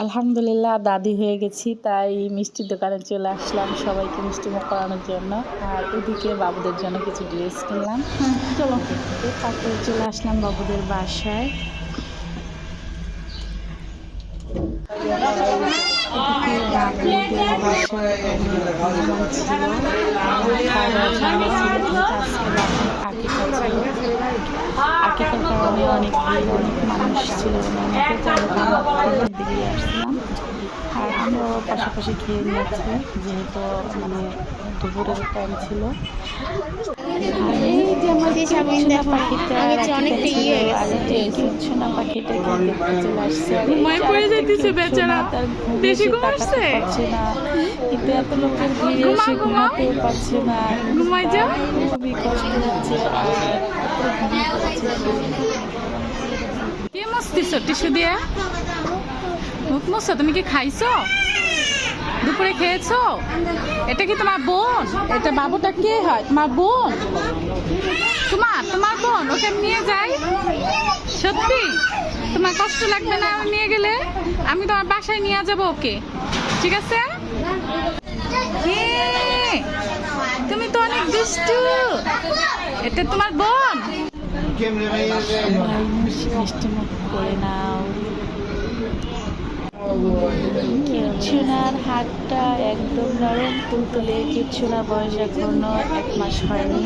আলহামদুলিল্লাহ দাদি হয়ে গেছি, তাই মিষ্টির দোকানে চলে আসলাম সবাইকে মিষ্টিমুখ করানোর জন্য। আর এদিকে বাবুদের জন্য কিছু ড্রেস কিনলাম। চলো তারপরে চলে আসলাম বাবুদের বাসায়। এদিকে বাবুদের বাসায় মেহমান ছিল, খাওয়া ঝামেলা ছিল, আজকে বাবুর আকিকা ছিল। আকিকার কারণে অনেক ভিড়, অনেক মানুষ ছিল মধ্যে, যাই হোক আমরা দিকে আসছিলাম। আর আমরাও পাশাপাশি খেয়ে নিয়েছি, যেহেতু মানে দুপুরের টাইম ছিল। এই যে আমার চুনচুনা পাখিটা চুনচুনা পাখিটা দেখতে চলে আসছে। তার ঘুম এসে তাকাতে পারছে না, কিন্তু এত লোকের ভিড়ে সে ঘুমাতেও পারছে না, খুবই কষ্ট হচ্ছে। আর কি মুছতেছো টিস্যু দিয়ে? মুখ মুছছো? তুমি কি খাইছো? দুপুরে খেয়েছো? এটা কি তোমার বোন? এটা বাবুটা কে হয়? তোমার বোন? তোমার বোন? ওকে নিয়ে যাই? সত্যি তোমার কষ্ট লাগবে না আমি নিয়ে গেলে? আমি তোমার বাসায় নিয়ে যাবো ওকে, ঠিক আছে? তুমি তো অনেক দুষ্টু। এটা তোমার বোন? মিষ্টিমুখ করে নাও। কিচ্ছুনার হাতটা একদম নরম তুলতুলে, কিচ্ছুনা বয়স এখনো 1 মাস হয়নি।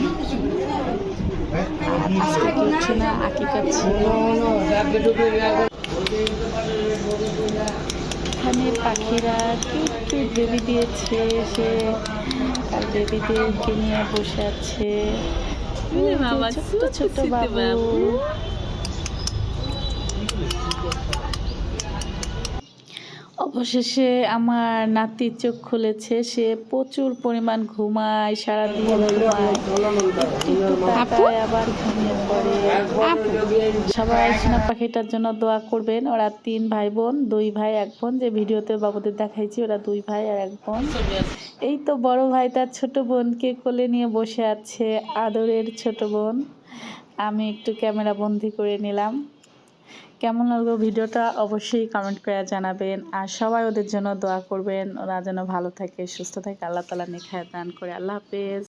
আজকে কিচ্ছুনা আকিকা ছিল। এখানে পাখিরা কিউট বেবি দিয়েছে, সে আর বেবিদেরকে নিয়ে বসে আছে। ছোট্ট ছোট্ট বাবু। অবশেষে আমার নাতি চোখ খুলেছে। সে প্রচুর পরিমাণ ঘুমায়, সারাদিন ঘুমায়, একটু তাকায় আবার ঘুমিয়ে পড়ে। সবাই সোনা পাখিটার জন্য দোয়া করবেন। ওরা 3 ভাই বোন, 2 ভাই 1 বোন। যে ভিডিওতে বাবুদের দেখাইছি ওরা 2 ভাই আর 1 বোন। এই তো বড় ভাই তার ছোট বোনকে কোলে নিয়ে বসে আছে, আদরের ছোট বোন। আমি একটু ক্যামেরা বন্দি করে নিলাম। কেমন লাগলো ভিডিওটা অবশ্যই কমেন্ট করে জানাবেন। আর সবাই ওদের জন্য দোয়া করবেন, ওরা যেন ভালো থাকে, সুস্থ থাকে, আল্লাহ তাআলা নেক হায়াত দান করে। আল্লাহ হাফেজ।